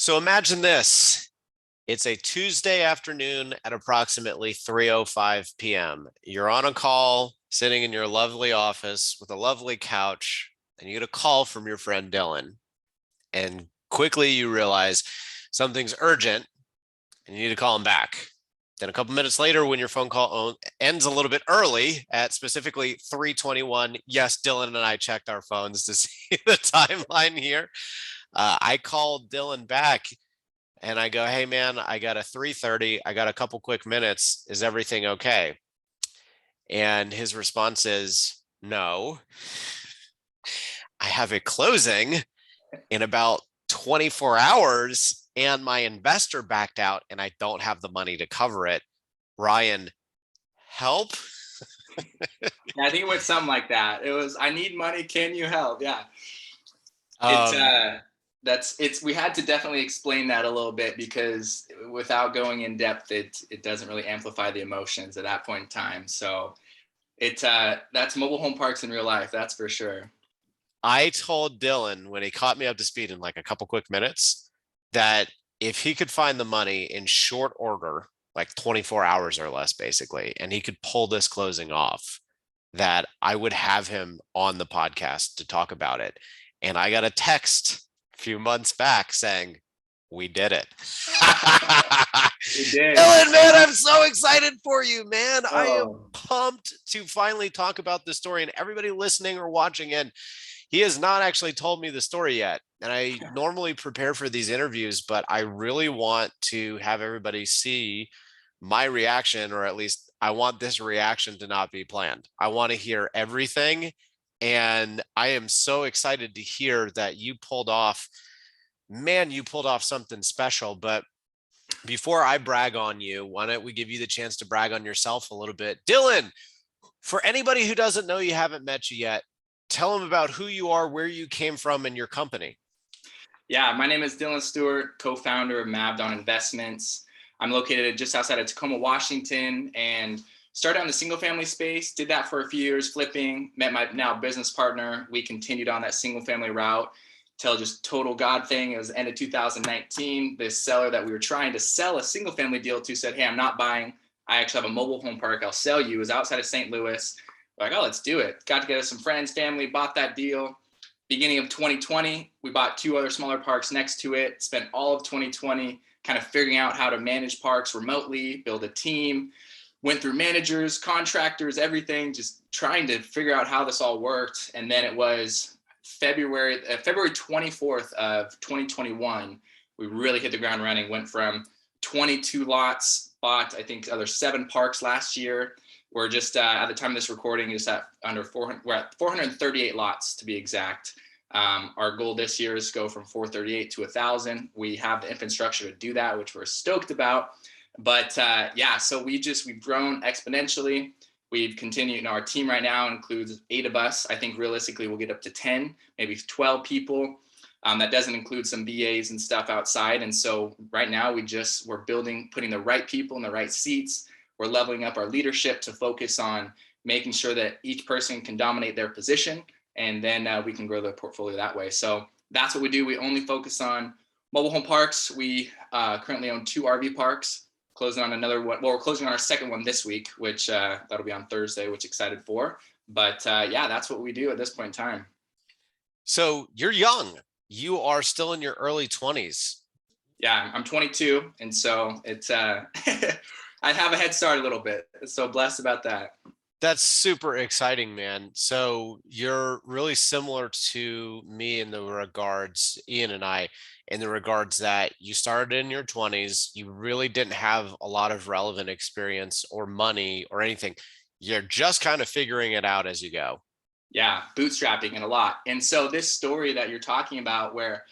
So imagine this. It's a Tuesday afternoon at approximately 3:05 p.m. You're on a call, sitting in your lovely office with a lovely couch, and you get a call from your friend Dylan. And quickly you realize something's urgent and you need to call him back. Then a couple minutes later, when your phone call ends a little bit early at specifically 3:21, yes, Dylan and I checked our phones to see the timeline here. I called Dylan back and I go, hey man, I got a 3:30. I got a couple quick minutes. Is everything okay? And his response is, no, I have a closing in about 24 hours and my investor backed out and I don't have the money to cover it. Ryan, help? Yeah, I think it was something like that. It was, I need money. Can you help? Yeah. We had to definitely explain that a little bit because without going in depth, it doesn't really amplify the emotions at that point in time. So that's mobile home parks in real life. That's for sure. I told Dylan when he caught me up to speed in like a couple quick minutes that if he could find the money in short order, like 24 hours or less, basically, and he could pull this closing off, that I would have him on the podcast to talk about it. And I got a text a few months back saying, we did it. We did. Dylan, man, I'm so excited for you, man. Oh. I am pumped to finally talk about this story. And everybody listening or watching in, he has not actually told me the story yet. And I normally prepare for these interviews, but I really want to have everybody see my reaction, or at least I want this reaction to not be planned. I want to hear everything. And I am so excited to hear that you pulled off something special. But before I brag on you, why don't we give you the chance to brag on yourself a little bit? Dylan, for anybody who doesn't know you, haven't met you yet, tell them about who you are, where you came from, and your company. Yeah, my name is Dylan Stewart, co-founder of Mavdon Investments. I'm located just outside of Tacoma, Washington, and started on the single family space, did that for a few years flipping, met my now business partner. We continued on that single family route till just total God thing. It was the end of 2019. This seller that we were trying to sell a single family deal to said, hey, I'm not buying. I actually have a mobile home park I'll sell you. It was outside of St. Louis. We're like, oh, let's do it. Got together some friends, family, bought that deal. Beginning of 2020, we bought 2 other smaller parks next to it, spent all of 2020 kind of figuring out how to manage parks remotely, build a team, went through managers, contractors, everything, just trying to figure out how this all worked. And then it was February 24th of 2021, we really hit the ground running, went from 22 lots, bought, I think, other 7 parks last year. We're just at the time of this recording is at under 400. We're at 438 lots to be exact. Our goal this year is to go from 438 to 1,000. We have the infrastructure to do that, which we're stoked about. But yeah, so we've grown exponentially. We've continued. Our team right now includes 8 of us. I think realistically we'll get up to 10, maybe 12 people. That doesn't include some BAs and stuff outside. And so right now we're building, putting the right people in the right seats. We're leveling up our leadership to focus on making sure that each person can dominate their position, and then we can grow the portfolio that way. So that's what we do. We only focus on mobile home parks. We currently own 2 RV parks, closing on another one. Well, we're closing on our second one this week, which that'll be on Thursday, which excited for. But yeah, that's what we do at this point in time. So you're young. You are still in your early 20s. Yeah, I'm 22. And so it's... I have a head start a little bit, so blessed about that. That's super exciting, man. So you're really similar to me in the regards, Ian and I, in the regards that you started in your 20s. You really didn't have a lot of relevant experience or money or anything. You're just kind of figuring it out as you go. Yeah, bootstrapping it a lot. And so this story that you're talking about where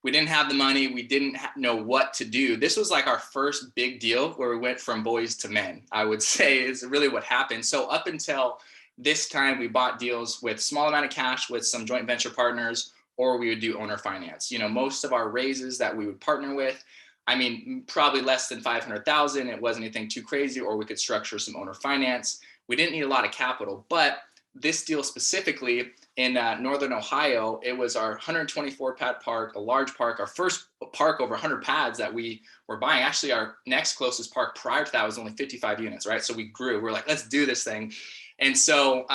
we didn't have the money, we didn't know what to do. This was like our first big deal where we went from boys to men, I would say, is really what happened. So up until this time, we bought deals with small amount of cash with some joint venture partners, or we would do owner finance. Most of our raises that we would partner with, I mean, probably less than 500,000. It wasn't anything too crazy, or we could structure some owner finance. We didn't need a lot of capital, but this deal specifically in Northern Ohio, it was our 124 pad park, a large park, our first park over 100 pads that we were buying. Actually, our next closest park prior to that was only 55 units, right? So we grew. We're like, let's do this thing. And so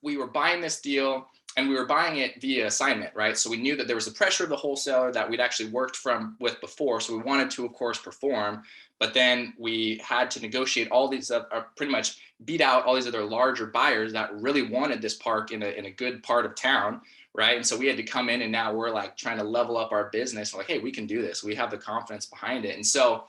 we were buying this deal, and we were buying it via assignment, right? So we knew that there was the pressure of the wholesaler that we'd actually worked with before. So we wanted to, of course, perform, but then we had to negotiate all these, pretty much beat out all these other larger buyers that really wanted this park in a good part of town, right? And so we had to come in, and now we're like trying to level up our business. We're like, hey, we can do this. We have the confidence behind it. And so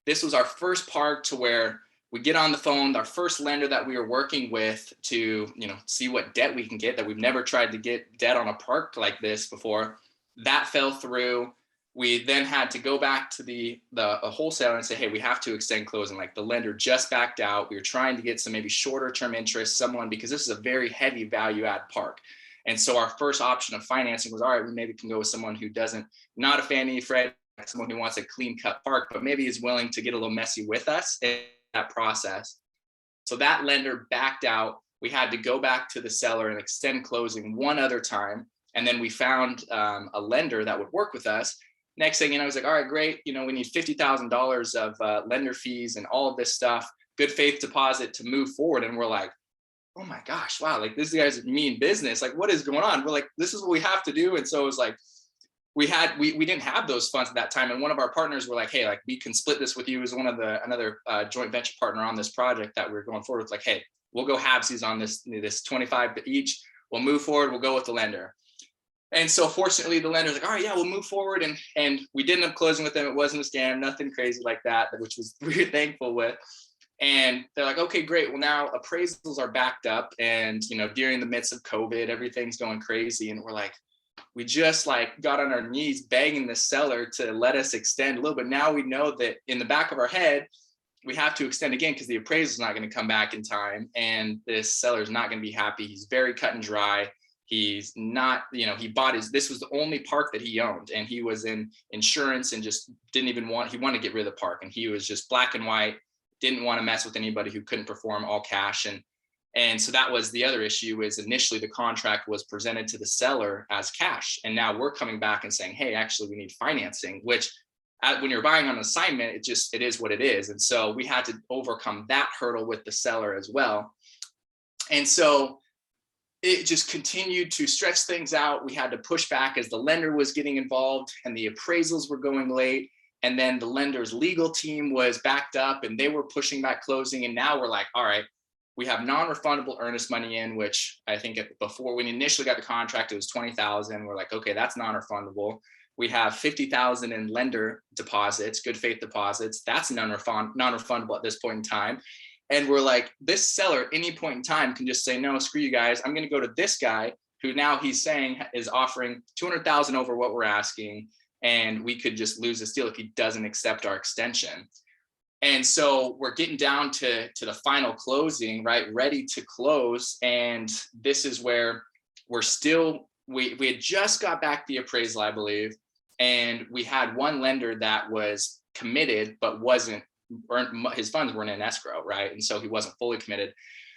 this was our first park to where we get on the phone, our first lender that we were working with to, see what debt we can get, that we've never tried to get debt on a park like this before. That fell through. We then had to go back to the wholesaler and say, hey, we have to extend closing. Like, the lender just backed out. We were trying to get some maybe shorter term interest, because this is a very heavy value add park. And so our first option of financing was, all right, we maybe can go with someone who not a Fannie Freddie, someone who wants a clean cut park, but maybe is willing to get a little messy with us in that process. So that lender backed out. We had to go back to the seller and extend closing one other time. And then we found a lender that would work with us. Next thing I was like, all right, great. We need $50,000 of lender fees and all of this stuff, good faith deposit to move forward. And we're like, oh my gosh, wow, like, this guy's mean business. Like, what is going on? We're like, this is what we have to do. And so it was like, we didn't have those funds at that time. And one of our partners were like, hey, like, we can split this with you as another joint venture partner on this project that we're going forward with. Like, hey, we'll go halvesies on this 25 each. We'll move forward. We'll go with the lender. And so fortunately, the lender's like, all right, yeah, we'll move forward. And we did end up closing with them. It wasn't a scam, nothing crazy like that, which we were thankful with. And they're like, okay, great. Well, now appraisals are backed up. And, during the midst of COVID, everything's going crazy. And we're like, we just got on our knees begging the seller to let us extend a little bit. Now we know that in the back of our head, we have to extend again because the appraisal is not going to come back in time. And this seller is not going to be happy. He's very cut and dry. He's not, this was the only park that he owned, and he was in insurance and just he wanted to get rid of the park. And he was just black and white, didn't want to mess with anybody who couldn't perform, all cash. And so that was the other issue, is initially the contract was presented to the seller as cash. And now we're coming back and saying, hey, actually we need financing, which when you're buying on assignment, it is what it is. And so we had to overcome that hurdle with the seller as well. And so it just continued to stretch things out. We had to push back as the lender was getting involved and the appraisals were going late. And then the lender's legal team was backed up and they were pushing back closing. And now we're like, all right, we have non-refundable earnest money in, which I think before we initially got the contract, it was $20,000. We're like, okay, that's non-refundable. We have $50,000 in lender deposits, good faith deposits. That's non-refundable at this point in time. And we're like, this seller at any point in time can just say, no, screw you guys. I'm going to go to this guy who now he's saying is offering $200,000 over what we're asking. And we could just lose this deal if he doesn't accept our extension. And so we're getting down to the final closing, right? Ready to close. And this is where we're still, we had just got back the appraisal, I believe. And we had one lender that was committed, but his funds weren't in escrow, right? And so he wasn't fully committed.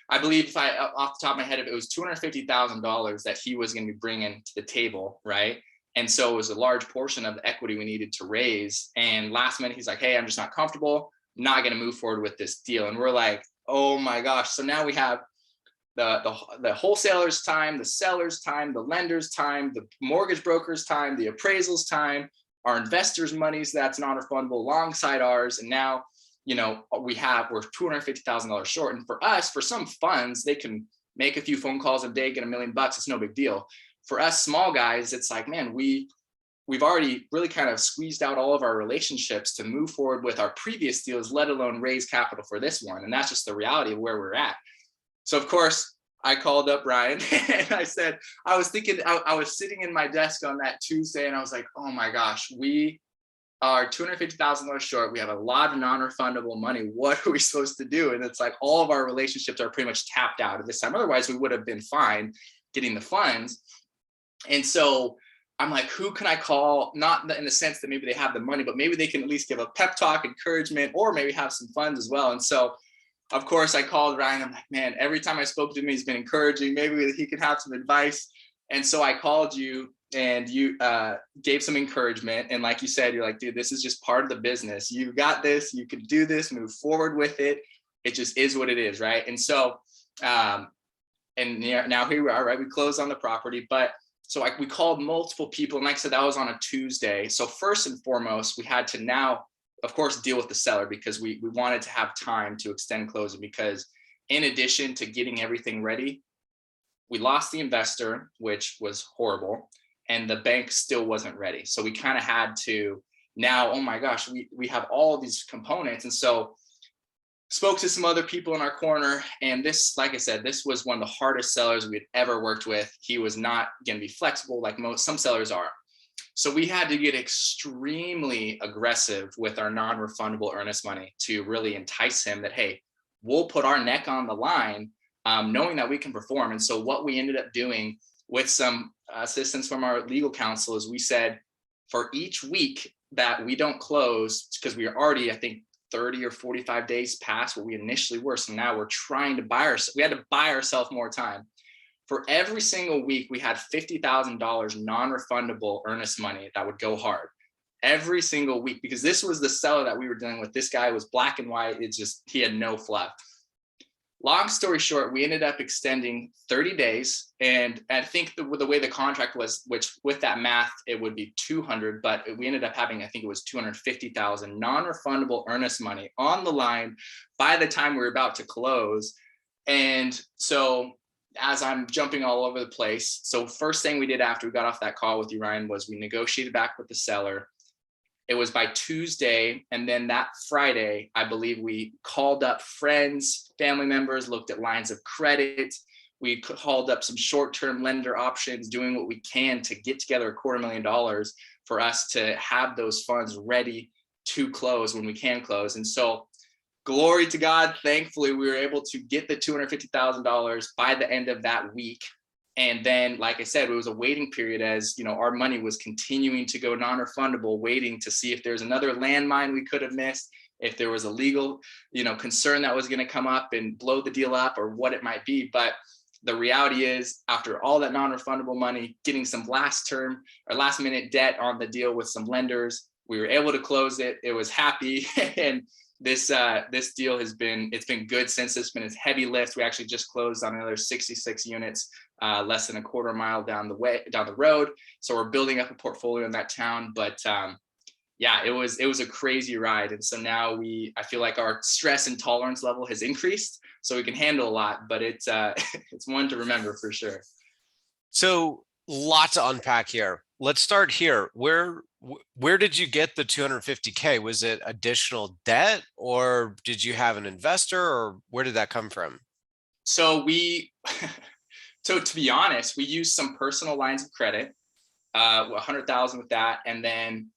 I believe off the top of my head, it was $250,000 that he was going to be bringing to the table, right? And so it was a large portion of the equity we needed to raise. And last minute, he's like, hey, I'm just not comfortable, not going to move forward with this deal. And we're like, oh my gosh. So now we have the wholesaler's time, the seller's time, the lender's time, the mortgage broker's time, the appraisal's time, our investors' monies that's non-refundable alongside ours. And now, we're $250,000 short. And for us, for some funds, they can make a few phone calls a day, get $1 million. It's no big deal. For us small guys, it's like, man, we've already really kind of squeezed out all of our relationships to move forward with our previous deals, let alone raise capital for this one. And that's just the reality of where we're at. So of course, I called up Ryan and I said, I was sitting in my desk on that Tuesday and I was like, oh my gosh, we are $250,000 short. We have a lot of non-refundable money. What are we supposed to do? And it's like all of our relationships are pretty much tapped out at this time. Otherwise, we would have been fine getting the funds. And so I'm like, who can I call? Not in the sense that maybe they have the money, but maybe they can at least give a pep talk, encouragement, or maybe have some funds as well. And so of course, I called Ryan. I'm like, man, every time I spoke to him, he's been encouraging. Maybe he could have some advice. And so I called you and you gave some encouragement. And like you said, you're like, dude, this is just part of the business. You got this. You can do this, move forward with it. It just is what it is. Right. And so, and now here we are, right? We closed on the property, but so we called multiple people. And like I said, that was on a Tuesday. So first and foremost, we had to now, of course, deal with the seller because we wanted to have time to extend closing, because in addition to getting everything ready, we lost the investor, which was horrible, and the bank still wasn't ready. So we kind of had to now, oh my gosh, we have all of these components. And so spoke to some other people in our corner, and this, like I said, this was one of the hardest sellers we had ever worked with. He was not going to be flexible like some sellers are. So we had to get extremely aggressive with our non-refundable earnest money to really entice him that, hey, we'll put our neck on the line, knowing that we can perform. And so what we ended up doing with some assistance from our legal counsel is we said, for each week that we don't close, because we are already, I think, 30 or 45 days past what we initially were. So now we're trying to we had to buy ourselves more time. For every single week, we had $50,000 non-refundable earnest money that would go hard every single week, because this was the seller that we were dealing with. This guy was black and white. It's just, he had no fluff. Long story short, we ended up extending 30 days. And I think the way the contract was, which with that math, it would be 200, but we ended up having, I think it was 250,000 non-refundable earnest money on the line by the time we were about to close. And so as I'm jumping all over the place, so first thing we did after we got off that call with you, Ryan, was we negotiated back with the seller. It was by Tuesday. And then that Friday, I believe we called up friends, family members, looked at lines of credit. We called up some short-term lender options, doing what we can to get together $250,000 for us to have those funds ready to close when we can close. And so glory to God, thankfully, we were able to get the $250,000 by the end of that week. And then, like I said, it was a waiting period as, you know, our money was continuing to go non-refundable, waiting to see if there's another landmine we could have missed, if there was a legal, you know, concern that was going to come up and blow the deal up or what it might be. But the reality is, after all that non-refundable money, getting some last minute debt on the deal with some lenders, we were able to close it. It was happy. And this deal it's been good since. It's been a heavy lift. We actually just closed on another 66 units, less than a quarter mile down the road. So we're building up a portfolio in that town. But yeah, it was a crazy ride. And so now I feel like our stress and tolerance level has increased, so we can handle a lot. But it's it's one to remember for sure. So lot to unpack here. Let's start here. Where did you get the 250K? Was it additional debt, or did you have an investor, or where did that come from? So so to be honest, we used some personal lines of credit, 100,000 with that. And then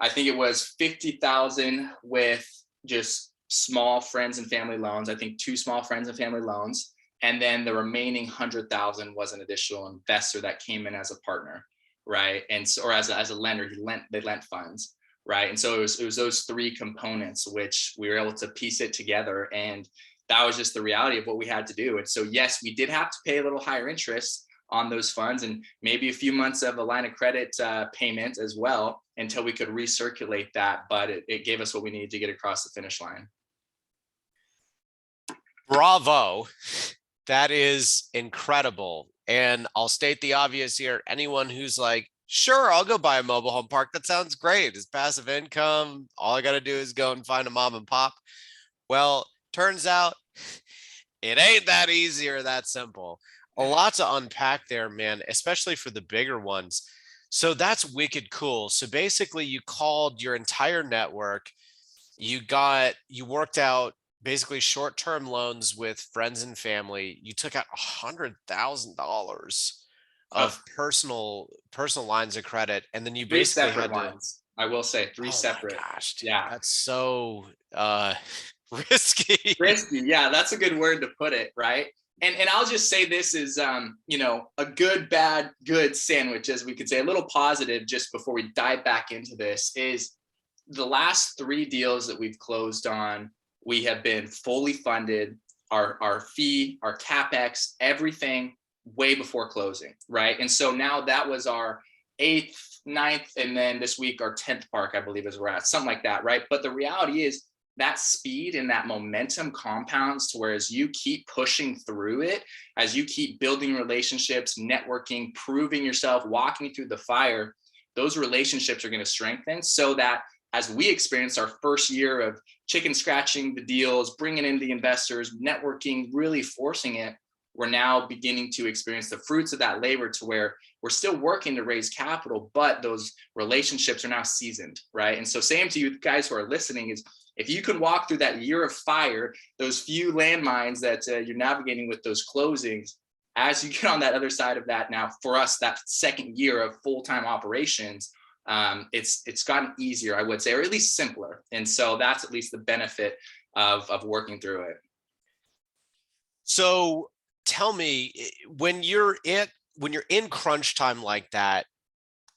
I think it was 50,000 with just small friends and family loans. I think 2 small friends and family loans. And then the remaining 100,000 was an additional investor that came in as a partner, right? And so, or as a lender, they lent funds, right? And so it was those 3 components which we were able to piece it together, and that was just the reality of what we had to do. And so yes, we did have to pay a little higher interest on those funds, and maybe a few months of a line of credit payment as well, until we could recirculate that. But it gave us what we needed to get across the finish line. Bravo. That is incredible. And I'll state the obvious here. Anyone who's like, sure, I'll go buy a mobile home park, that sounds great. It's passive income. All I got to do is go and find a mom and pop. Well, turns out it ain't that easy or that simple. A lot to unpack there, man, especially for the bigger ones. So that's wicked cool. So basically you called your entire network. You worked out basically short-term loans with friends and family. You took out $100,000 of personal lines of credit. And then you 3 basically separate had ones. I will say 3 separate. My gosh, dude, yeah. That's so risky. Risky. Yeah, that's a good word to put it, right? And I'll just say this is, you know, a good, bad, good sandwich, as we could say. A little positive just before we dive back into this is the last 3 deals that we've closed on we have been fully funded, our fee, our capex, everything way before closing, right? And so now that was our eighth, ninth, and then this week our 10th park, I believe is where we're at, something like that, right? But the reality is that speed and that momentum compounds to where as you keep pushing through it, as you keep building relationships, networking, proving yourself, walking through the fire, those relationships are going to strengthen so that as we experienced our first year of chicken scratching the deals, bringing in the investors, networking, really forcing it, we're now beginning to experience the fruits of that labor to where we're still working to raise capital, but those relationships are now seasoned, right? And so same to you guys who are listening is if you can walk through that year of fire, those few landmines that you're navigating with those closings, as you get on that other side of that now, for us, that second year of full-time operations, it's gotten easier, I would say, or at least simpler. And so that's at least the benefit of working through it. So tell me, when you're in crunch time like that,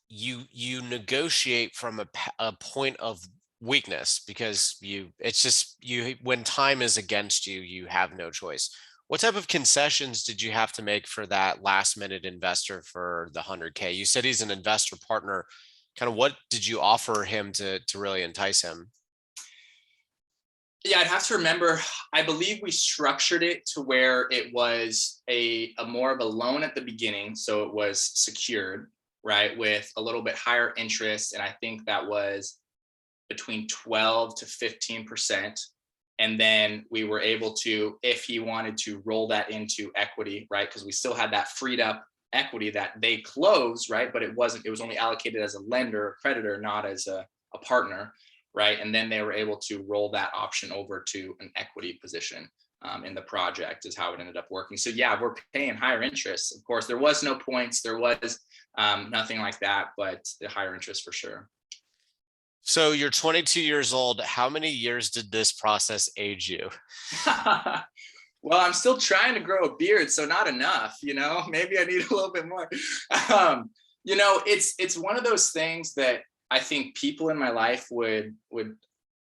you negotiate from a point of weakness because it's just when time is against you, you have no choice. What type of concessions did you have to make for that last minute investor for the 100K? You said he's an investor partner. Kind of what did you offer him to really entice him? Yeah, I'd have to remember, I believe we structured it to where it was a more of a loan at the beginning. So it was secured, right, with a little bit higher interest. And I think that was between 12 to 15%. And then we were able to, if he wanted to roll that into equity, right, because we still had that freed up equity that they closed, right, but it was only allocated as a lender or creditor, not as a partner, right? And then they were able to roll that option over to an equity position in the project is how it ended up working. So yeah, we're paying higher interest. Of course, there was no points, there was nothing like that, but the higher interest for sure. So you're 22 years old. How many years did this process age you? Well, I'm still trying to grow a beard, so not enough, maybe I need a little bit more. It's one of those things that I think people in my life would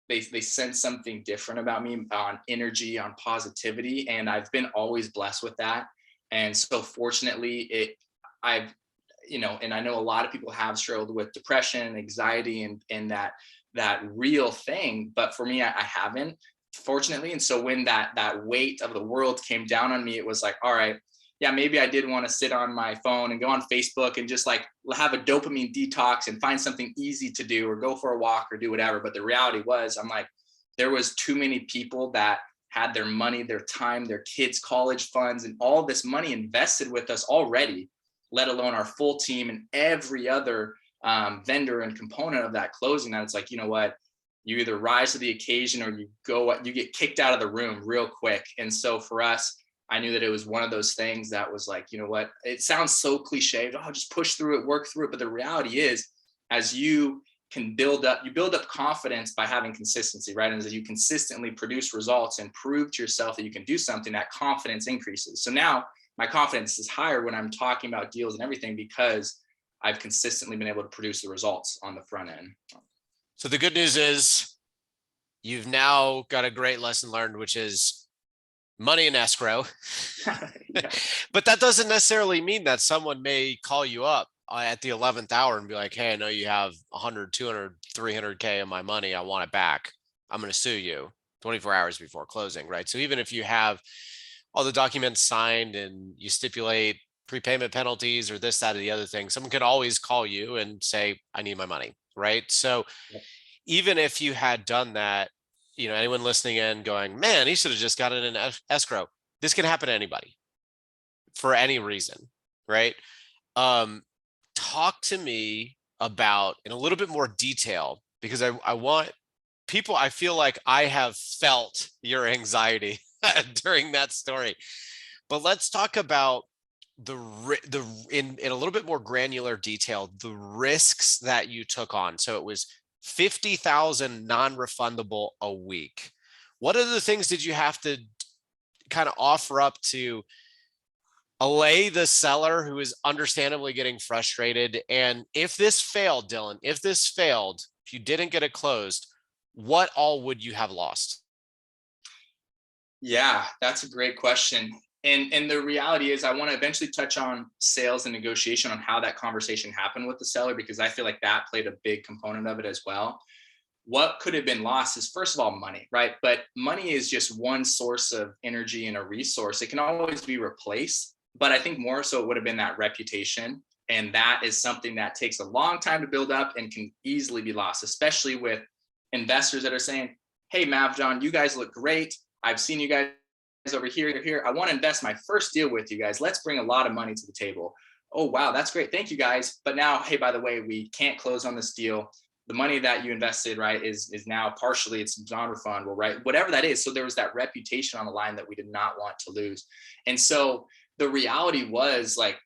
they sense something different about me on energy, on positivity, and I've been always blessed with that. And so fortunately, I've and I know a lot of people have struggled with depression, anxiety, and that real thing, but for me, I haven't, fortunately. And so when that weight of the world came down on me, it was like, all right, yeah, maybe I did want to sit on my phone and go on Facebook and just like have a dopamine detox and find something easy to do or go for a walk or do whatever. But the reality was, I'm like, there was too many people that had their money, their time, their kids' college funds, and all this money invested with us already, let alone our full team and every other vendor and component of that closing. That it's like, you know what? You either rise to the occasion or you get kicked out of the room real quick. And so for us, I knew that it was one of those things that was like, you know what, it sounds so cliched, oh, just push through it, work through it. But the reality is, as you build up confidence by having consistency, right? And as you consistently produce results and prove to yourself that you can do something, that confidence increases. So now my confidence is higher when I'm talking about deals and everything because I've consistently been able to produce the results on the front end. So the good news is you've now got a great lesson learned, which is money in escrow. Yeah. But that doesn't necessarily mean that someone may call you up at the 11th hour and be like, hey, I know you have 100, 200, 300K of my money. I want it back. I'm going to sue you 24 hours before closing, right? So even if you have all the documents signed and you stipulate prepayment penalties or this, that, or the other thing, someone could always call you and say, I need my money, right? So even if you had done that, anyone listening in going, man, he should have just got it in escrow. This can happen to anybody for any reason, right? Talk to me about in a little bit more detail, because I want people, I feel like I have felt your anxiety during that story, but let's talk about in a little bit more granular detail, the risks that you took on. So it was 50,000 non-refundable a week. What other things did you have to kind of offer up to allay the seller who is understandably getting frustrated? And if this failed, Dylan, if you didn't get it closed, what all would you have lost? Yeah, that's a great question. And the reality is I want to eventually touch on sales and negotiation on how that conversation happened with the seller, because I feel like that played a big component of it as well. What could have been lost is, first of all, money, right? But money is just one source of energy and a resource. It can always be replaced, but I think more so it would have been that reputation. And that is something that takes a long time to build up and can easily be lost, especially with investors that are saying, hey, Mav, John, you guys look great. I've seen you guys over here. I want to invest my first deal with you guys. Let's bring a lot of money to the table. Oh, wow, that's great. Thank you guys. But now, hey, by the way, we can't close on this deal. The money that you invested, right, is now partially, it's non-refundable, right? Whatever that is. So there was that reputation on the line that we did not want to lose. And so the reality was, like,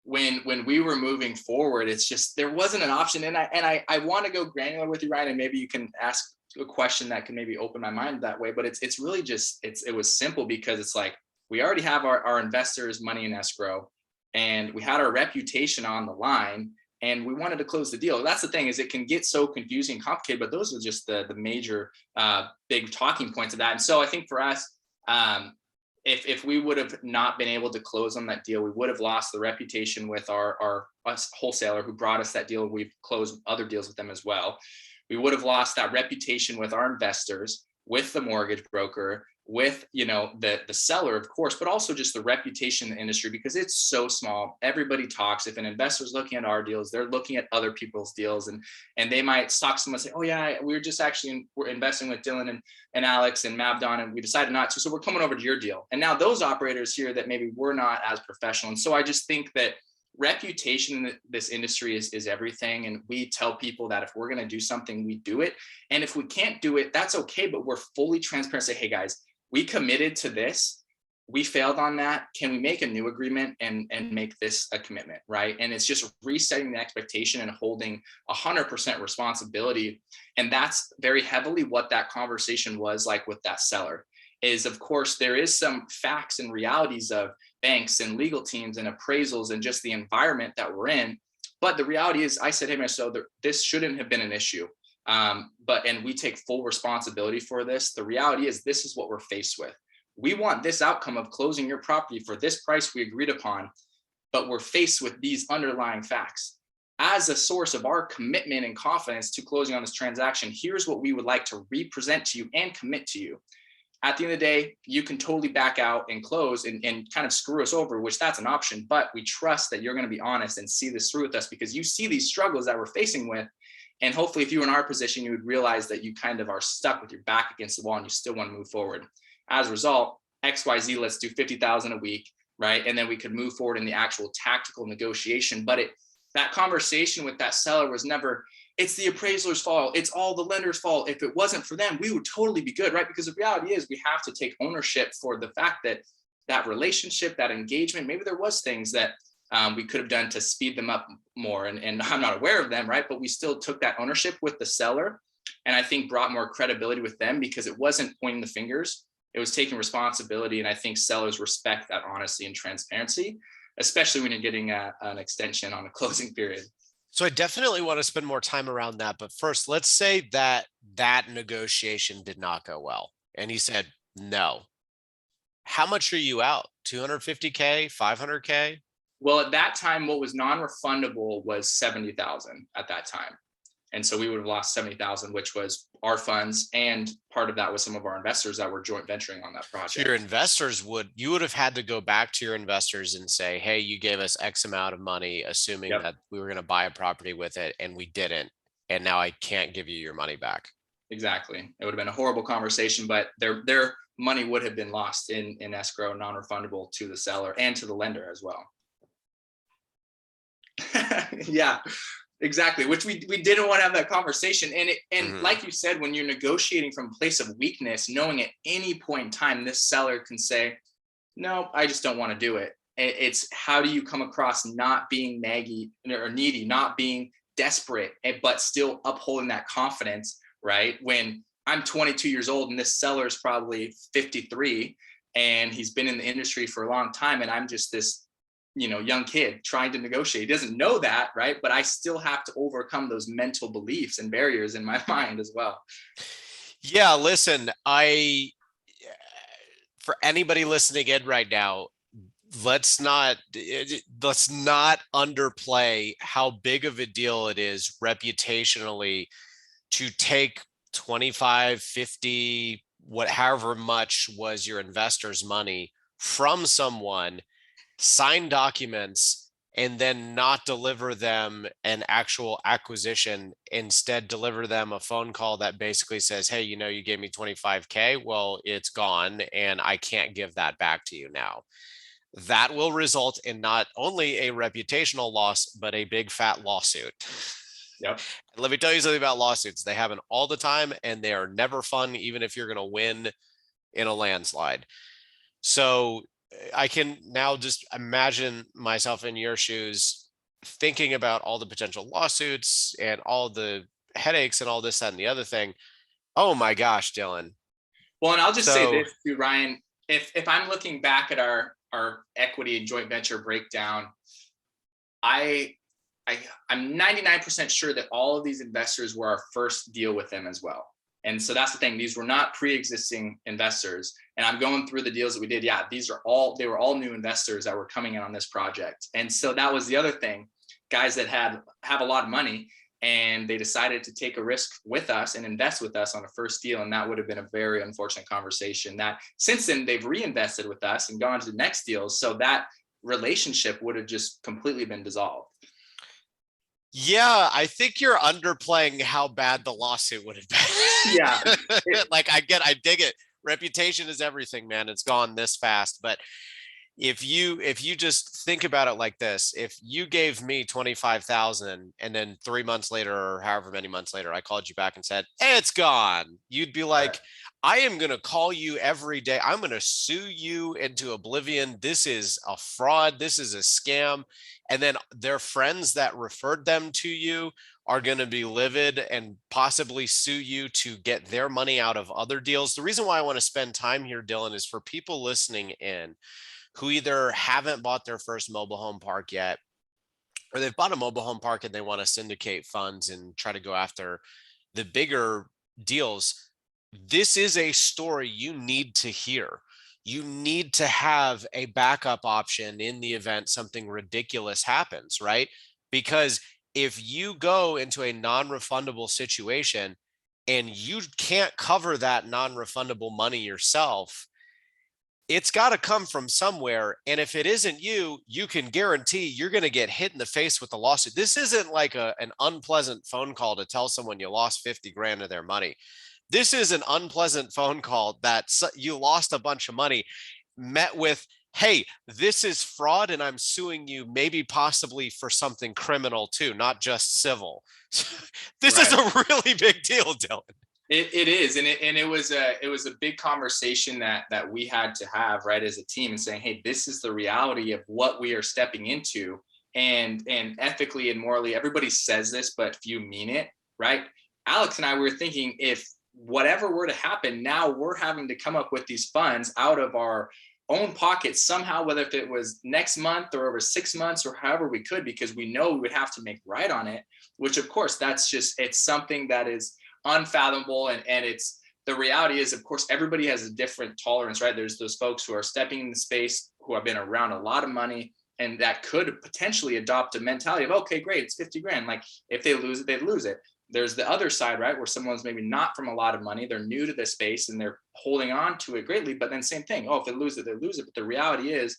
when we were moving forward, it's just there wasn't an option. And I want to go granular with you, Ryan, and maybe you can ask a question that can maybe open my mind that way. But it's really just it was simple, because it's like we already have our investors' money in escrow, and we had our reputation on the line, and we wanted to close the deal. That's the thing, is it can get so confusing and complicated, but those are just the major big talking points of that. And so I think for us, if we would have not been able to close on that deal, we would have lost the reputation with our wholesaler who brought us that deal. We've closed other deals with them as well. We would have lost that reputation with our investors, with the mortgage broker, with the seller, of course, but also just the reputation in the industry, because it's so small. Everybody talks. If an investor's looking at our deals, they're looking at other people's deals, and they might stalk someone and say, oh yeah, we're investing with Dylan and Alex and Mavdon, and we decided not to, so we're coming over to your deal. And now those operators here that maybe we're not as professional. And so I just think that reputation in this industry is everything. And we tell people that if we're going to do something, we do it. And if we can't do it, that's okay. But we're fully transparent. Say, hey guys, we committed to this. We failed on that. Can we make a new agreement and make this a commitment, right? And it's just resetting the expectation and holding 100% responsibility. And that's very heavily what that conversation was like with that seller. Is, of course, there is some facts and realities of banks and legal teams and appraisals and just the environment that we're in. But the reality is, I said, hey, so this shouldn't have been an issue. And we take full responsibility for this. The reality is, this is what we're faced with. We want this outcome of closing your property for this price we agreed upon, but we're faced with these underlying facts. As a source of our commitment and confidence to closing on this transaction, here's what we would like to represent to you and commit to you. At the end of the day, you can totally back out and close and kind of screw us over, which that's an option, but we trust that you're going to be honest and see this through with us, because you see these struggles that we're facing with. And hopefully if you were in our position, you would realize that you kind of are stuck with your back against the wall and you still want to move forward. As a result, XYZ, let's do 50,000 a week, right? And then we could move forward in the actual tactical negotiation. But that conversation with that seller was never, it's the appraiser's fault, it's all the lender's fault. If it wasn't for them, we would totally be good, right? Because the reality is, we have to take ownership for the fact that that relationship, that engagement, maybe there was things that we could have done to speed them up more. And I'm not aware of them, right? But we still took that ownership with the seller, and I think brought more credibility with them, because it wasn't pointing the fingers, it was taking responsibility. And I think sellers respect that honesty and transparency, especially when you're getting an extension on a closing period. So I definitely want to spend more time around that. But first, let's say that negotiation did not go well, and he said no. How much are you out? 250K, 500K? Well, at that time, what was non-refundable was 70,000 at that time. And so we would have lost 70,000, which was our funds. And part of that was some of our investors that were joint venturing on that project. So your investors you would have had to go back to your investors and say, hey, you gave us X amount of money, assuming that we were going to buy a property with it, and we didn't. And now I can't give you your money back. Exactly. It would have been a horrible conversation, but their money would have been lost in escrow, non-refundable to the seller and to the lender as well. Yeah. Exactly, which we didn't want to have that conversation. And like you said, when you're negotiating from a place of weakness, knowing at any point in time, this seller can say, no, I just don't want to do it. It's how do you come across not being naggy or needy, not being desperate, but still upholding that confidence, right? When I'm 22 years old and this seller is probably 53 and he's been in the industry for a long time, and I'm just this young kid trying to negotiate. He doesn't know that, right? But I still have to overcome those mental beliefs and barriers in my mind as well. Yeah, listen, for anybody listening in right now, let's not underplay how big of a deal it is reputationally to take 25, 50, however much was your investor's money from someone, sign documents, and then not deliver them an actual acquisition. Instead, deliver them a phone call that basically says, hey, you gave me 25K. Well, it's gone and I can't give that back to you now. That will result in not only a reputational loss, but a big fat lawsuit. Yep. And let me tell you something about lawsuits. They happen all the time and they are never fun, even if you're going to win in a landslide. So I can now just imagine myself in your shoes, thinking about all the potential lawsuits and all the headaches and all this, that, and the other thing. Oh my gosh, Dylan. Well, and I'll just say So this too, Ryan. If I'm looking back at our equity and joint venture breakdown, I, I'm 99% sure that all of these investors were our first deal with them as well. And so that's the thing. These were not pre-existing investors. And I'm going through the deals that we did. Yeah, they were all new investors that were coming in on this project. And so that was the other thing. Guys that have a lot of money and they decided to take a risk with us and invest with us on a first deal. And that would have been a very unfortunate conversation. That since then they've reinvested with us and gone to the next deals. So that relationship would have just completely been dissolved. yeah, I think you're underplaying how bad the lawsuit would have Yeah. been. Like I dig it. Reputation is everything, man. It's gone this fast. But if you just think about it like this, if you gave me 25,000 and then 3 months later or however many months later I called you back and said, hey, it's gone, you'd be Right. like, I am going to call you every day. I'm going to sue you into oblivion. This is a fraud. This is a scam. And then their friends that referred them to you are going to be livid and possibly sue you to get their money out of other deals. The reason why I want to spend time here, Dylan, is for people listening in who either haven't bought their first mobile home park yet, or they've bought a mobile home park and they want to syndicate funds and try to go after the bigger deals. This is a story you need to hear. You need to have a backup option in the event something ridiculous happens, right? Because if you go into a non-refundable situation and you can't cover that non-refundable money yourself, it's got to come from somewhere. And if it isn't you, you can guarantee you're going to get hit in the face with a lawsuit. This isn't like an unpleasant phone call to tell someone you lost 50 grand of their money. This is an unpleasant phone call that you lost a bunch of money, met with, hey, this is fraud and I'm suing you, maybe possibly for something criminal too, not just civil. This is Right. a really big deal, Dylan. It is, and it was a big conversation that we had to have, right, as a team, and saying, hey, this is the reality of what we are stepping into, and ethically and morally, everybody says this, but few mean it, right? Alex and I were thinking, if whatever were to happen, now we're having to come up with these funds out of our own pockets somehow, whether if it was next month or over 6 months or however we could, because we know we would have to make right on it, which of course it's something that is unfathomable. And it's the reality is, of course, everybody has a different tolerance, right? There's those folks who are stepping in the space who have been around a lot of money and that could potentially adopt a mentality of, okay, great, it's 50 grand. Like if they lose it, they lose it. There's the other side, right, where someone's maybe not from a lot of money, they're new to this space and they're holding on to it greatly, but then same thing, oh, if they lose it, they lose it. But the reality is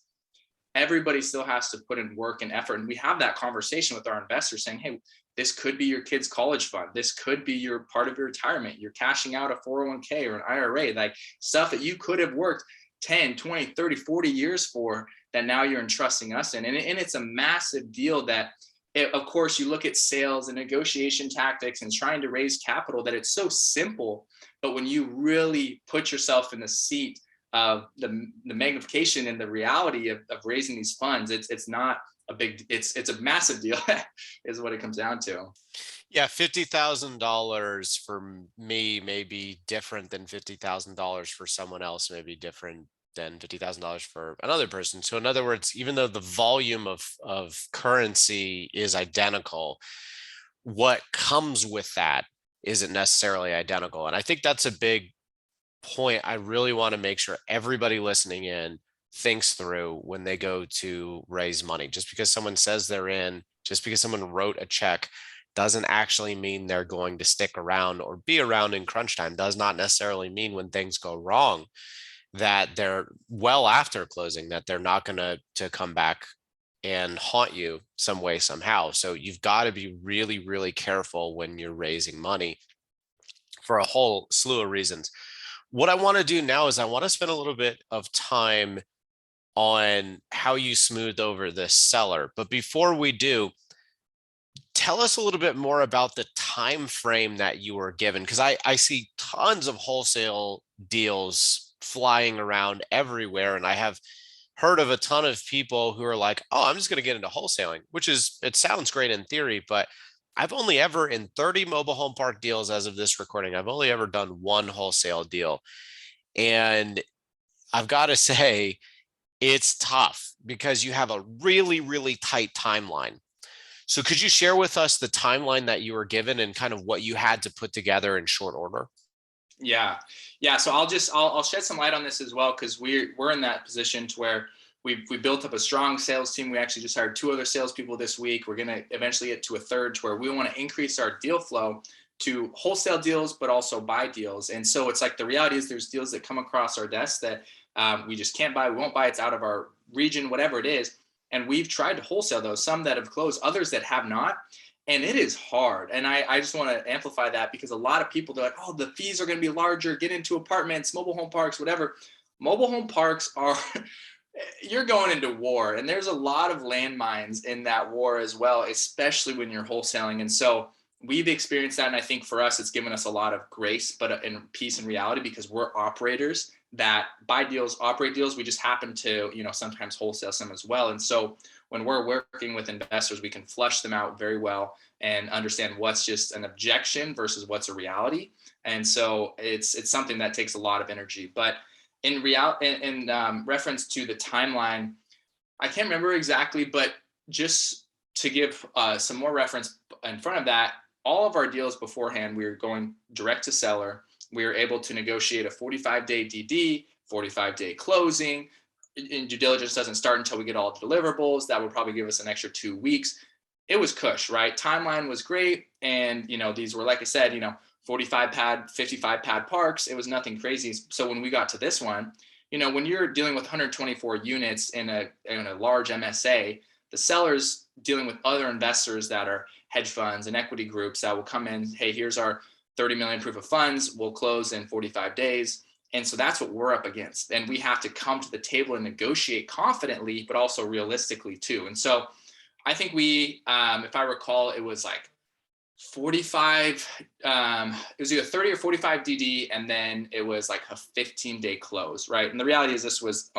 everybody still has to put in work and effort. And we have that conversation with our investors saying, hey, this could be your kid's college fund. This could be your part of your retirement. You're cashing out a 401k or an IRA, like stuff that you could have worked 10, 20, 30, 40 years for that now you're entrusting us in. And it's a massive deal that, of course, you look at sales and negotiation tactics and trying to raise capital, that it's so simple. But when you really put yourself in the seat of the magnification and the reality of raising these funds, it's not a big, it's a massive deal is what it comes down to. Yeah, $50,000 for me may be different than $50,000 for someone else, may be different than $50,000 for another person. So in other words, even though the volume of currency is identical, what comes with that isn't necessarily identical. And I think that's a big point I really want to make sure everybody listening in thinks through when they go to raise money. Just because someone says they're in, just because someone wrote a check, doesn't actually mean they're going to stick around or be around in crunch time. Does not necessarily mean when things go wrong that they're well after closing, that they're not going to come back and haunt you some way, somehow. So you've got to be really, really careful when you're raising money for a whole slew of reasons. What I want to do now is I want to spend a little bit of time on how you smooth over this seller. But before we do, tell us a little bit more about the time frame that you were given, because I see tons of wholesale deals flying around everywhere, and I have heard of a ton of people who are like, oh, I'm just going to get into wholesaling, which is, it sounds great in theory, but I've only ever, in 30 mobile home park deals as of this recording, I've only ever done one wholesale deal. And I've got to say, it's tough because you have a really, really tight timeline. So could you share with us the timeline that you were given and kind of what you had to put together in short order? Yeah. Yeah. So I'll shed some light on this as well, because we're in that position to where we built up a strong sales team. We actually just hired 2 other salespeople this week. We're going to eventually get to a third, to where we want to increase our deal flow to wholesale deals, but also buy deals. And so it's like, the reality is there's deals that come across our desk that we just can't buy. We won't buy. It's out of our region, whatever it is. And we've tried to wholesale those, some that have closed, others that have not. And it is hard. And I just want to amplify that, because a lot of people, they're like, oh, the fees are going to be larger, get into apartments, mobile home parks, whatever. Mobile home parks are, you're going into war. And there's a lot of landmines in that war as well, especially when you're wholesaling. And so we've experienced that. And I think for us, it's given us a lot of grace, but in peace and reality, because we're operators that buy deals, operate deals. We just happen to, sometimes wholesale some as well. And so when we're working with investors, we can flush them out very well and understand what's just an objection versus what's a reality. And so it's something that takes a lot of energy. But in reference to the timeline, I can't remember exactly, but just to give some more reference in front of that, all of our deals beforehand, we were going direct to seller. We were able to negotiate a 45-day DD, 45-day closing. And due diligence doesn't start until we get all the deliverables. That would probably give us an extra 2 weeks. It was cush, right? Timeline was great. And, these were, like I said, 45 pad, 55 pad parks. It was nothing crazy. So when we got to this one, when you're dealing with 124 units in a large MSA, the seller's dealing with other investors that are hedge funds and equity groups that will come in. Hey, here's our 30 million proof of funds. We'll close in 45 days. And so that's what we're up against. And we have to come to the table and negotiate confidently, but also realistically too. And so I think we, if I recall, it was like 45, it was either 30 or 45 DD, and then it was like a 15-day close, right? And the reality is this was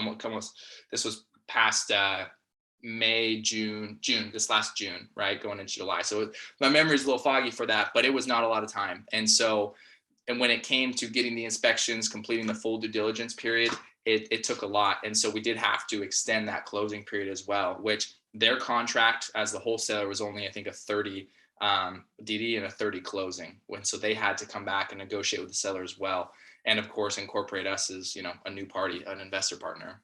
past June, this last June, right? Going into July. So my memory is a little foggy for that, but it was not a lot of time. And when it came to getting the inspections, completing the full due diligence period, it took a lot. And so we did have to extend that closing period as well, which their contract as the wholesaler was only, I think, a 30 DD and a 30 closing. So they had to come back and negotiate with the seller as well. And of course, incorporate us as, a new party, an investor partner.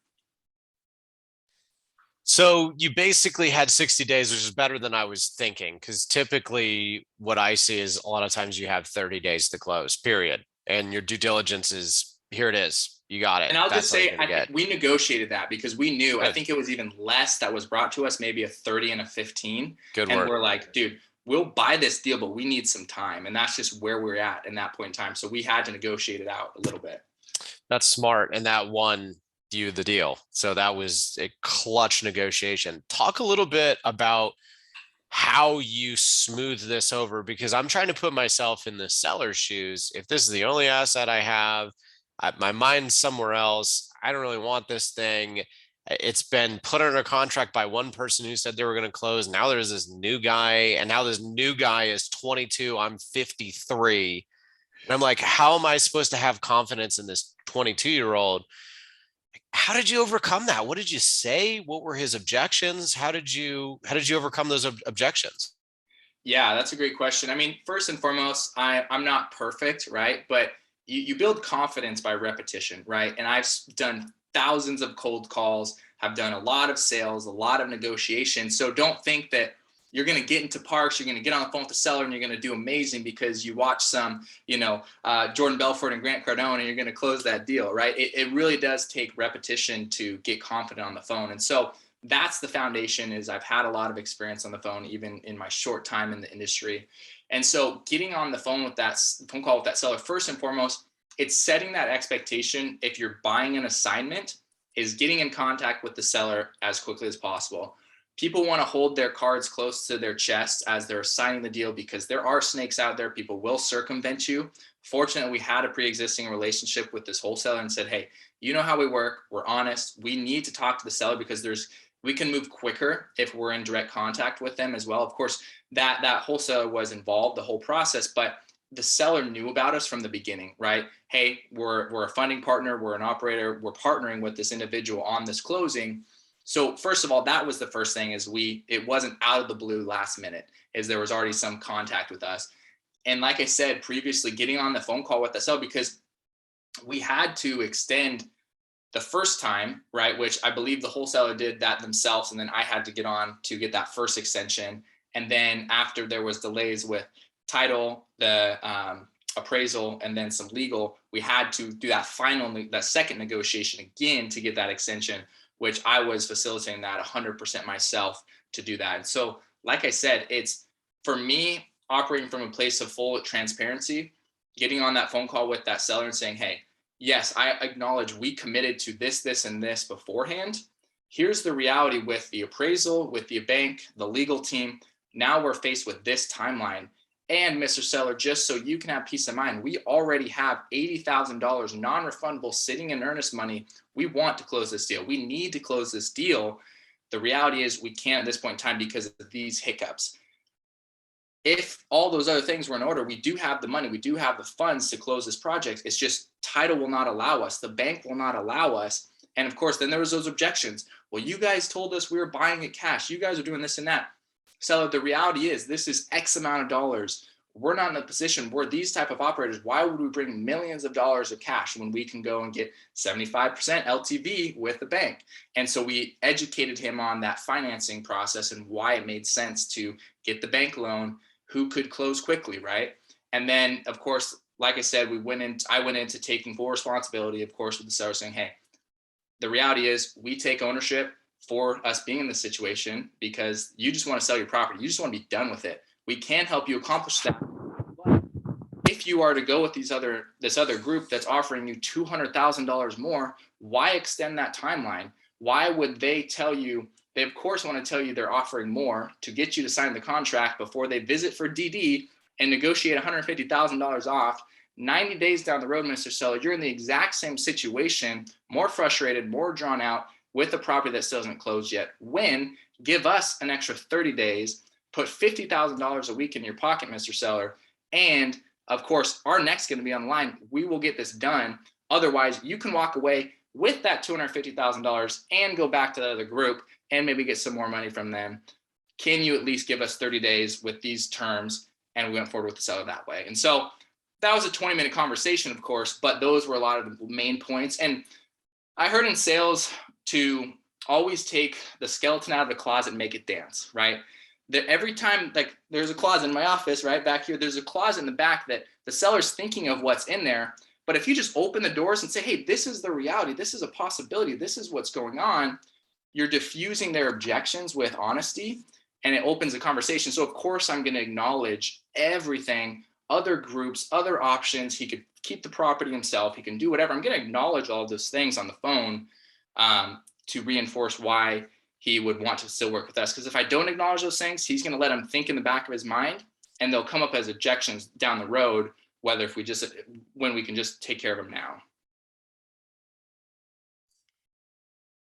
So you basically had 60 days, which is better than I was thinking, because typically what I see is a lot of times you have 30 days to close, period. And your due diligence is, here it is. You got it. And I'll That's just say, we negotiated that because we knew, Good. I think it was even less that was brought to us, maybe a 30 and a 15. Good and word. We're like, dude, we'll buy this deal, but we need some time. And that's just where we're at in that point in time. So we had to negotiate it out a little bit. That's smart. And that won you the deal. So that was a clutch negotiation. Talk a little bit about how you smooth this over, because I'm trying to put myself in the seller's shoes. If this is the only asset I have, my mind's somewhere else. I don't really want this thing. It's been put under contract by one person who said they were going to close. Now there's this new guy, and now this new guy is 22. I'm 53. And I'm like, how am I supposed to have confidence in this 22-year-old? How did you overcome that? What did you say? What were his objections? How did you overcome those objections? Yeah, that's a great question. I mean, first and foremost, I'm not perfect, right? But you build confidence by repetition, right? And I've done thousands of cold calls, have done a lot of sales, a lot of negotiation. So don't think that you're going to get into parks, you're going to get on the phone with the seller and you're going to do amazing because you watch some, Jordan Belfort and Grant Cardone and you're going to close that deal, right? It really does take repetition to get confident on the phone. And so that's the foundation. Is I've had a lot of experience on the phone, even in my short time in the industry. And so getting on the phone with that phone call with that seller, first and foremost, it's setting that expectation. If you're buying an assignment, is getting in contact with the seller as quickly as possible. People want to hold their cards close to their chest as they're signing the deal because there are snakes out there. People will circumvent you. Fortunately, we had a pre-existing relationship with this wholesaler and said, hey, you know how we work. We're honest. We need to talk to the seller because we can move quicker if we're in direct contact with them as well. Of course, that wholesaler was involved the whole process, but the seller knew about us from the beginning, right? Hey, we're a funding partner, we're an operator, we're partnering with this individual on this closing. So first of all, that was the first thing. Is it wasn't out of the blue last minute, is there was already some contact with us. And like I said previously, getting on the phone call with the seller, because we had to extend the first time, right, which I believe the wholesaler did that themselves, and then I had to get on to get that first extension. And then after there was delays with title, the appraisal, and then some legal, we had to do that second negotiation again to get that extension, which I was facilitating that 100% myself to do that. And so, like I said, it's, for me, operating from a place of full transparency, getting on that phone call with that seller and saying, hey, yes, I acknowledge we committed to this, this, and this beforehand. Here's the reality with the appraisal, with the bank, the legal team. Now we're faced with this timeline. And Mr. Seller, just so you can have peace of mind, we already have $80,000 non-refundable sitting in earnest money. We want to close this deal. We need to close this deal. The reality is we can't at this point in time because of these hiccups. If all those other things were in order, we do have the money, we do have the funds to close this project. It's just title will not allow us, the bank will not allow us. And of course, then there was those objections. Well, you guys told us we were buying it cash. You guys are doing this and that. So the reality is this is X amount of dollars. We're not in a position where these type of operators, why would we bring millions of dollars of cash when we can go and get 75% LTV with the bank? And so we educated him on that financing process and why it made sense to get the bank loan, who could close quickly, right? And then, of course, like I said, I went into taking full responsibility, of course, with the seller saying, hey, the reality is we take ownership for us being in this situation because you just want to sell your property. You just want to be done with it. We can help you accomplish that. But if you are to go with this other group that's offering you $200,000 more, why extend that timeline? Why would they tell you? They of course want to tell you they're offering more to get you to sign the contract before they visit for DD and negotiate $150,000 off. 90 days down the road, Mr. Seller, you're in the exact same situation, more frustrated, more drawn out with a property that still hasn't closed yet. Give us an extra 30 days, put $50,000 a week in your pocket, Mr. Seller. And of course, our neck's going to be on the line. We will get this done. Otherwise, you can walk away with that $250,000 and go back to the other group and maybe get some more money from them. Can you at least give us 30 days with these terms? And we went forward with the seller that way. And so that was a 20-minute conversation, of course, but those were a lot of the main points. And I heard in sales to always take the skeleton out of the closet and make it dance, right? That every time, like there's a closet in my office, right back here, there's a closet in the back that the seller's thinking of what's in there. But if you just open the doors and say, hey, this is the reality, this is a possibility, this is what's going on, you're diffusing their objections with honesty and it opens a conversation. So of course I'm going to acknowledge everything, other groups, other options. He could keep the property himself. He can do whatever. I'm going to acknowledge all of those things on the phone to reinforce why he would want to still work with us. Because if I don't acknowledge those things, he's going to let them think in the back of his mind and they'll come up as objections down the road, when we can just take care of them now.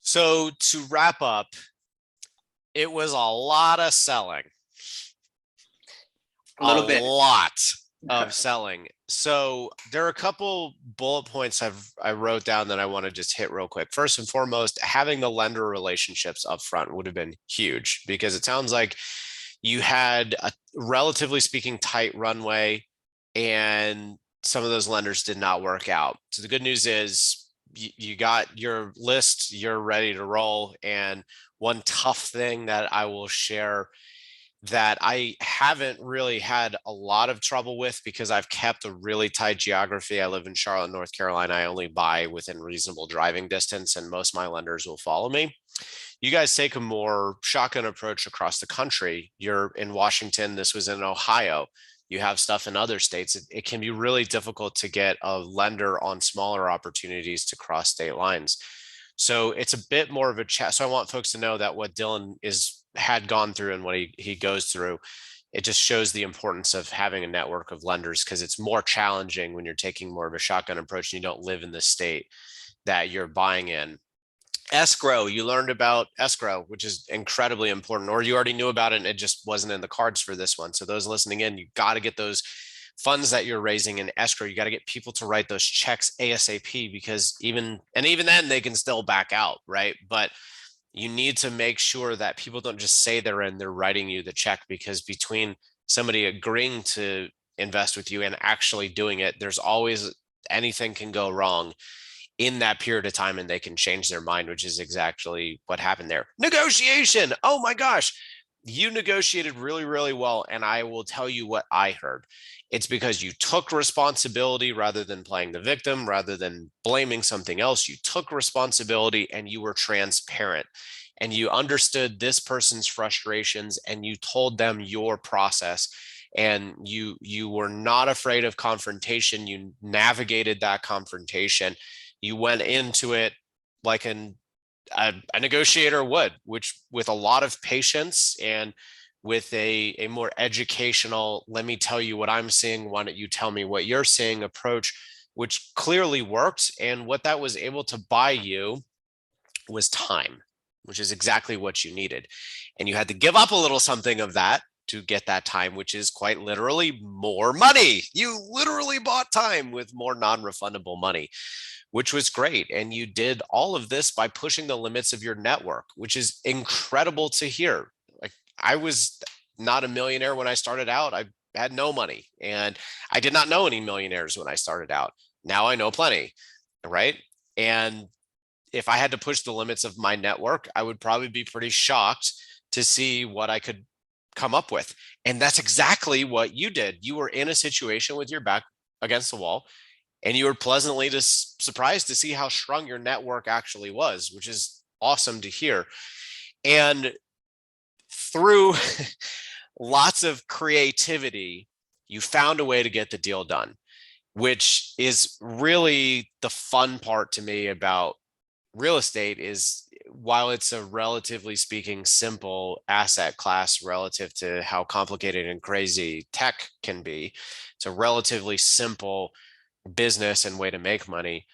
So to wrap up, it was a lot of selling. A little bit. Lot of selling. So there are a couple bullet points I wrote down that I want to just hit real quick. First and foremost, having the lender relationships up front would have been huge because it sounds like you had a relatively speaking tight runway and some of those lenders did not work out. So the good news is you got your list, you're ready to roll. And one tough thing that I will share that I haven't really had a lot of trouble with because I've kept a really tight geography. I live in Charlotte, North Carolina. I only buy within reasonable driving distance, and most of my lenders will follow me. You guys take a more shotgun approach across the country. You're in Washington. This was in Ohio. You have stuff in other states. It can be really difficult to get a lender on smaller opportunities to cross state lines. So it's a bit more of a chat. So I want folks to know that what Dylan had gone through and what he goes through, it just shows the importance of having a network of lenders, because it's more challenging when you're taking more of a shotgun approach and you don't live in the state that you're buying in. Escrow, you learned about escrow, which is incredibly important, or you already knew about it and it just wasn't in the cards for this one. So those listening in, you got to get those funds that you're raising in escrow. You got to get people to write those checks ASAP, because even then they can still back out, right? But you need to make sure that people don't just say they're writing you the check, because between somebody agreeing to invest with you and actually doing it, there's always anything can go wrong in that period of time, and they can change their mind, which is exactly what happened there. Negotiation. Oh my gosh. You negotiated really, really well. And I will tell you what I heard. It's because you took responsibility rather than playing the victim, rather than blaming something else. You took responsibility and you were transparent, and you understood this person's frustrations and you told them your process, and you were not afraid of confrontation. You navigated that confrontation. You went into it like a negotiator would, which with a lot of patience and with a more educational, let me tell you what I'm seeing, why don't you tell me what you're seeing approach, which clearly worked. And what that was able to buy you was time, which is exactly what you needed. And you had to give up a little something of that to get that time, which is quite literally more money. You literally bought time with more non-refundable money, which was great. And you did all of this by pushing the limits of your network, which is incredible to hear. Like, I was not a millionaire when I started out. I had no money, and I did not know any millionaires when I started out. Now I know plenty, right? And if I had to push the limits of my network, I would probably be pretty shocked to see what I could come up with. And that's exactly what you did. You were in a situation with your back against the wall, and you were pleasantly surprised to see how strong your network actually was, which is awesome to hear. And through lots of creativity, you found a way to get the deal done, which is really the fun part to me about real estate. Is while it's a relatively speaking simple asset class relative to how complicated and crazy tech can be, it's a relatively simple business and way to make money.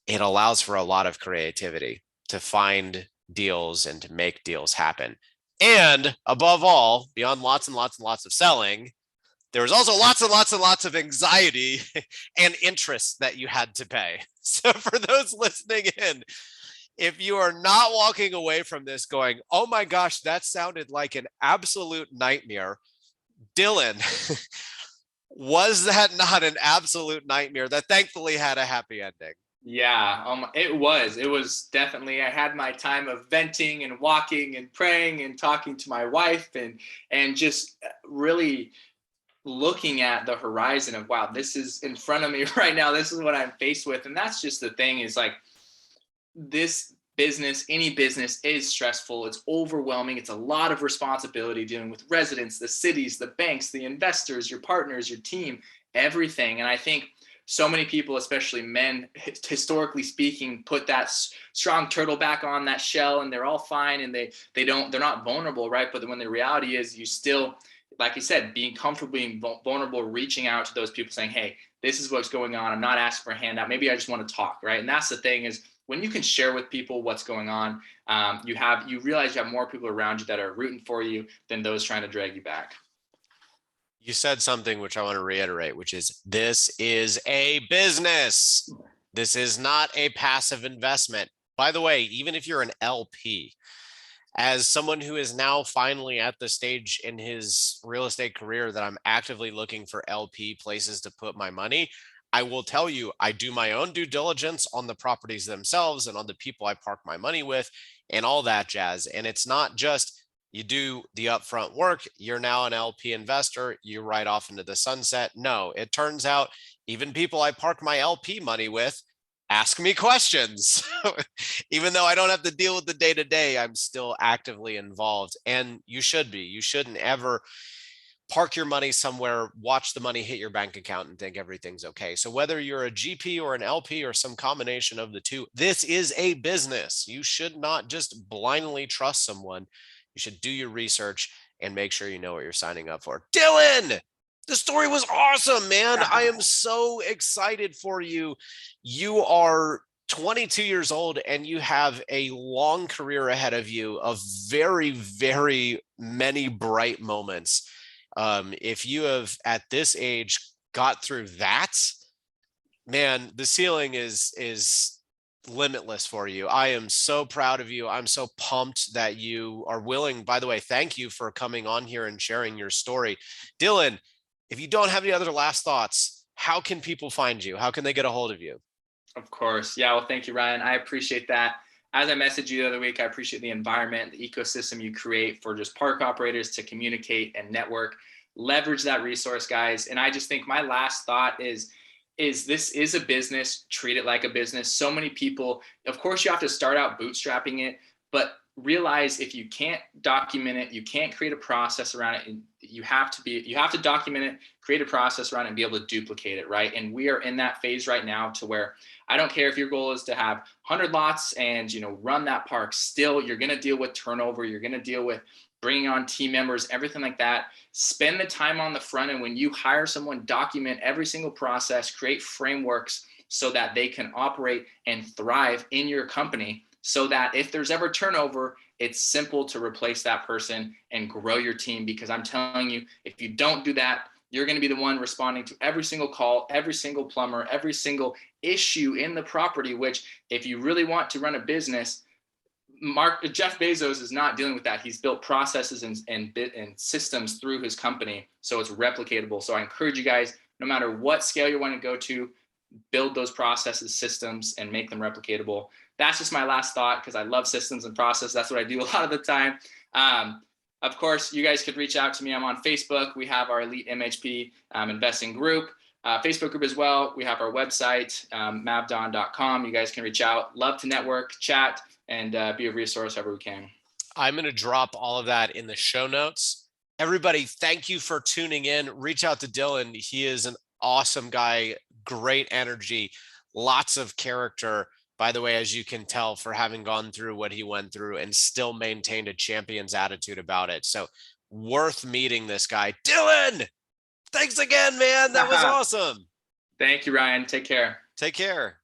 It allows for a lot of creativity to find deals and to make deals happen. And above all, beyond lots and lots and lots of selling, there was also lots and lots and lots of anxiety and interest that you had to pay. So for those listening in, if you are not walking away from this going, oh my gosh, that sounded like an absolute nightmare, Dylan, was that not an absolute nightmare that thankfully had a happy ending? Yeah, it was definitely, I had my time of venting and walking and praying and talking to my wife, and just really looking at the horizon of, wow, this is in front of me right now. This is what I'm faced with. And that's just the thing, is like, this business, any business, is stressful. It's overwhelming. It's a lot of responsibility dealing with residents, the cities, the banks, the investors, your partners, your team, everything. And I think so many people, especially men, historically speaking, put that strong turtle back on that shell, and they're all fine, and they're not vulnerable, right? But when the reality is, you still, like you said, being comfortable, being vulnerable, reaching out to those people, saying, hey, this is what's going on. I'm not asking for a handout. Maybe I just want to talk, right? And that's the thing, is when you can share with people what's going on, you realize you have more people around you that are rooting for you than those trying to drag you back. You said something which I want to reiterate, which is, this is a business. This is not a passive investment. By the way, even if you're an LP, As someone who is now finally at the stage in his real estate career that I'm actively looking for LP places to put my money, I will tell you, I do my own due diligence on the properties themselves and on the people I park my money with and all that jazz. And it's not just you do the upfront work, you're now an LP investor, you ride off into the sunset. No, it turns out even people I park my LP money with ask me questions. Even though I don't have to deal with the day to day, I'm still actively involved. And you should be. You shouldn't ever park your money somewhere, watch the money hit your bank account and think everything's okay. So whether you're a GP or an LP or some combination of the two, this is a business. You should not just blindly trust someone. You should do your research and make sure you know what you're signing up for. Dylan, the story was awesome, man. I am so excited for you. You are 22 years old and you have a long career ahead of you of very, very many bright moments. If you have at this age got through that, man, the ceiling is limitless for you. I am so proud of you. I'm so pumped that you are willing. By the way, thank you for coming on here and sharing your story. Dylan, if you don't have any other last thoughts, how can people find you? How can they get a hold of you? Of course. Yeah. Well, thank you, Ryan. I appreciate that. As I messaged you the other week, I appreciate the environment, the ecosystem you create for just park operators to communicate and network. Leverage that resource, guys. And I just think my last thought is this is a business. Treat it like a business. So many people, of course, you have to start out bootstrapping it, but realize if you can't document it, you can't create a process around it. You have to document it, create a process around it, and be able to duplicate it, right? And we are in that phase right now to where I don't care if your goal is to have 100 lots and run that park. Still, you're going to deal with turnover. You're going to deal with bringing on team members, everything like that. Spend the time on the front end. When you hire someone, document every single process, create frameworks so that they can operate and thrive in your company, so that if there's ever turnover, it's simple to replace that person and grow your team. Because I'm telling you, if you don't do that, you're going to be the one responding to every single call, every single plumber, every single issue in the property, which if you really want to run a business, Jeff Bezos is not dealing with that. He's built processes and systems through his company, so it's replicatable. So I encourage you guys, no matter what scale you want to go to, build those processes, systems, and make them replicatable. That's just my last thought, because I love systems and process. That's what I do a lot of the time. Of course, you guys could reach out to me. I'm on Facebook. We have our Elite MHP investing group, Facebook group as well. We have our website, mavdon.com. You guys can reach out. Love to network, chat, and be a resource however we can. I'm going to drop all of that in the show notes. Everybody, thank you for tuning in. Reach out to Dylan. He is an awesome guy, great energy, lots of character. By the way, as you can tell, for having gone through what he went through and still maintained a champion's attitude about it. So worth meeting this guy. Dylan, thanks again, man. That was awesome. Thank you, Ryan. Take care. Take care.